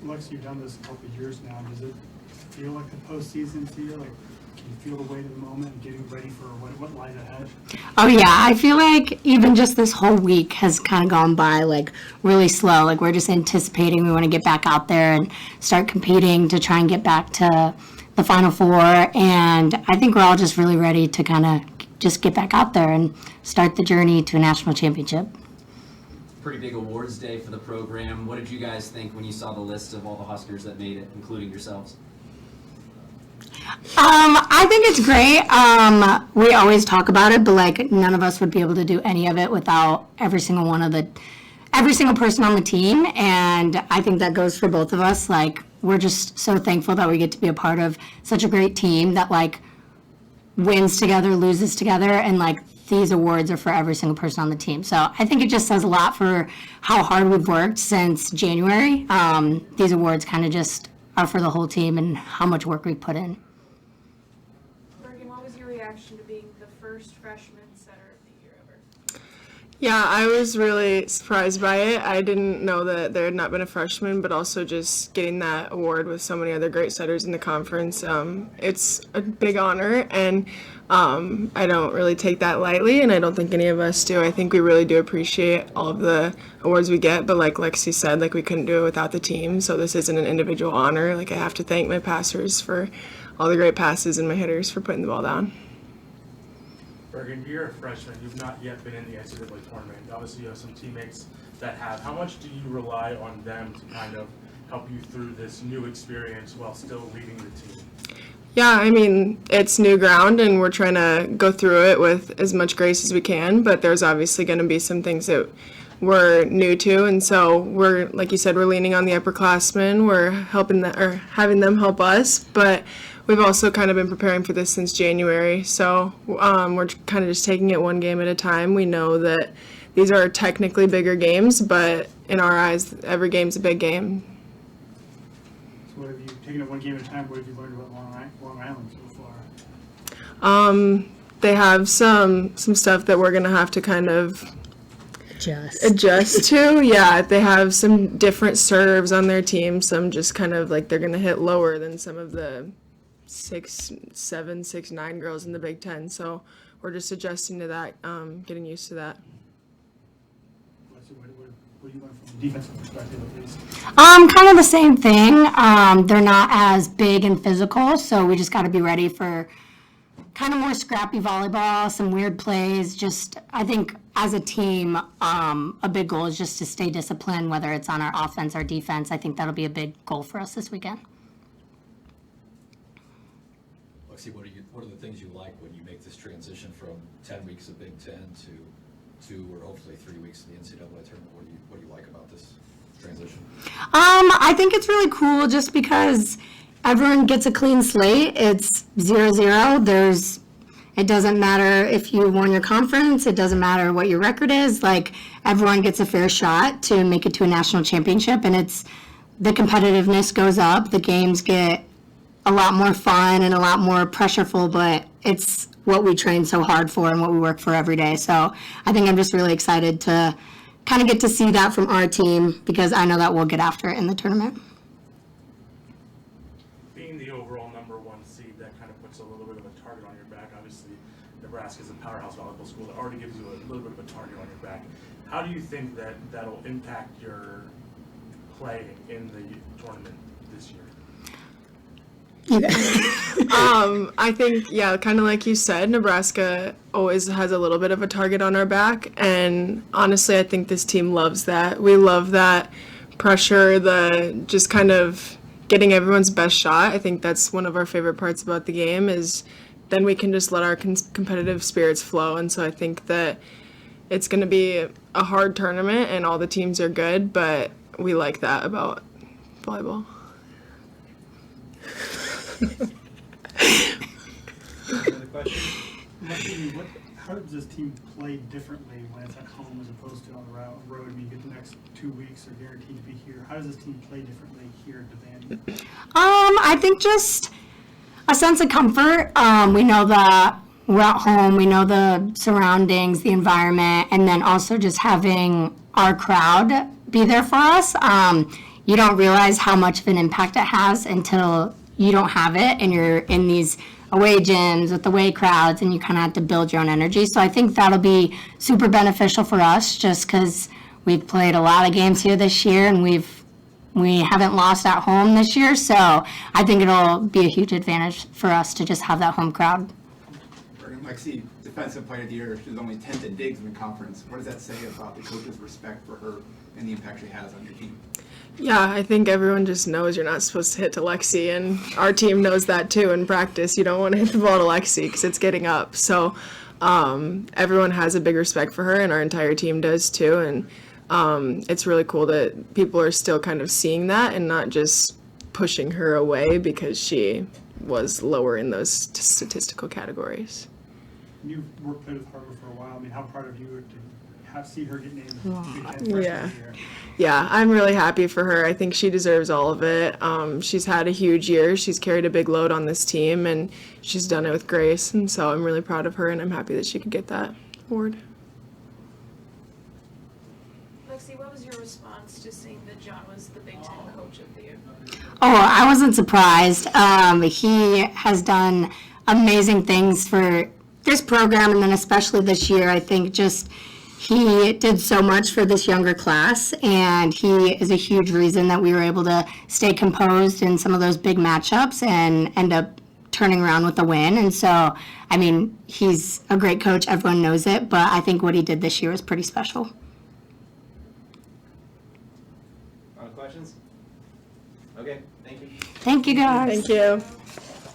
Lexi, you've done this a couple of years now. Does it feel like the postseason to you? Like, can you feel the weight of the moment and getting ready for what lies ahead? Oh yeah, I feel like even just this whole week has kind of gone by like really slow. Like we're just anticipating we want to get back out there and start competing to try and get back to the Final Four. And I think we're all just really ready to kind of just get back out there and start the journey to a national championship. Pretty big awards day for the program. What did you guys think when you saw the list of all the Huskers that made it, including yourselves? I think it's great. We always talk about it, but like none of us would be able to do any of it without every single person on the team. And I think that goes for both of us. Like we're just so thankful that we get to be a part of such a great team that like wins together, loses together, and like these awards are for every single person on the team. So I think it just says a lot for how hard we've worked since January. These awards kind of just are for the whole team and how much work we've put in. Bergen, what was your reaction to being the first freshman setter of the year ever? Yeah, I was really surprised by it. I didn't know that there had not been a freshman, but also just getting that award with so many other great setters in the conference. It's a big honor, and I don't really take that lightly, and I don't think any of us do. I think we really do appreciate all of the awards we get, but like Lexi said, like we couldn't do it without the team, so this isn't an individual honor. Like I have to thank my passers for all the great passes and my hitters for putting the ball down. Bergen, you're a freshman. You've not yet been in the NCAA tournament. Obviously, you have some teammates that have. How much do you rely on them to kind of help you through this new experience while still leading the team? Yeah, I mean, it's new ground, and we're trying to go through it with as much grace as we can, but there's obviously going to be some things that we're new to, and so we're, like you said, we're leaning on the upperclassmen. We're helping them, or having them help us, but we've also kind of been preparing for this since January, so we're kind of just taking it one game at a time. We know that these are technically bigger games, but in our eyes, every game's a big game. So what have you taken it one game at a time? What have you learned about Long Island so far? They have some stuff that we're going to have to kind of adjust to. Yeah, they have some different serves on their team. Some just kind of like they're going to hit lower than some of the 6'7", 6'9" girls in the Big Ten. So we're just adjusting to that, getting used to that. What do you learn from a defensive perspective at least? Kind of the same thing. They're not as big and physical, so we just got to be ready for kind of more scrappy volleyball, some weird plays. Just, I think as a team, a big goal is just to stay disciplined, whether it's on our offense or defense. I think that'll be a big goal for us this weekend. Lexi, what are the things you like when you make this transition from 10 weeks of Big Ten to 2 or hopefully 3 weeks of the NCAA tournament? What do you like about this transition? I think it's really cool just because everyone gets a clean slate. It's 0-0. It doesn't matter if you won your conference. It doesn't matter what your record is. Like, everyone gets a fair shot to make it to a national championship, and the competitiveness goes up. The games get a lot more fun and a lot more pressureful, but it's what we train so hard for and what we work for every day. So I think I'm just really excited to kind of get to see that from our team because I know that we'll get after it in the tournament. Being the overall #1 seed, that kind of puts a little bit of a target on your back. Obviously, Nebraska is a powerhouse volleyball school that already gives you a little bit of a target on your back. How do you think that that'll impact your play in the tournament this year? I think, yeah, kind of like you said, Nebraska always has a little bit of a target on our back, and honestly, I think this team loves that. We love that pressure, the just kind of getting everyone's best shot. I think that's one of our favorite parts about the game is then we can just let our competitive spirits flow, and so I think that it's going to be a hard tournament, and all the teams are good, but we like that about volleyball. Another question. Lexi, how does this team play differently when it's at home as opposed to on the road? I mean, you get the next 2 weeks are guaranteed to be here. How does this team play differently here at Devaney? I think just a sense of comfort. We know that we're at home. We know the surroundings, the environment, and then also just having our crowd be there for us. you don't realize how much of an impact it has until you don't have it and you're in these away gyms with away crowds and you kind of have to build your own energy. So I think that'll be super beneficial for us just because we've played a lot of games here this year and we haven't lost at home this year. So I think it'll be a huge advantage for us to just have that home crowd. Bergen, Lexi, Defensive Player of the Year, she's only 10th in digs in the conference. What does that say about the coach's respect for her and the impact she has on your team? Yeah, I think everyone just knows you're not supposed to hit to Lexi, and our team knows that too in practice. You don't want to hit the ball to Lexi because it's getting up. So everyone has a big respect for her, and our entire team does too. And it's really cool that people are still kind of seeing that and not just pushing her away because she was lower in those statistical categories. You've played with Harvard for a while. I mean, how proud of you to see her get named Big Ten Freshman Yeah. of the Year? Yeah, I'm really happy for her. I think she deserves all of it. She's had a huge year. She's carried a big load on this team, and she's done it with grace. And so I'm really proud of her, and I'm happy that she could get that award. Lexi, what was your response to seeing that John was the Big Ten Coach of the Year? Oh, I wasn't surprised. He has done amazing things for this program, and then especially this year. I think just he did so much for this younger class, and he is a huge reason that we were able to stay composed in some of those big matchups and end up turning around with a win. And so, I mean, he's a great coach. Everyone knows it, but I think what he did this year was pretty special. Questions? Okay, thank you. Thank you, guys. Thank you.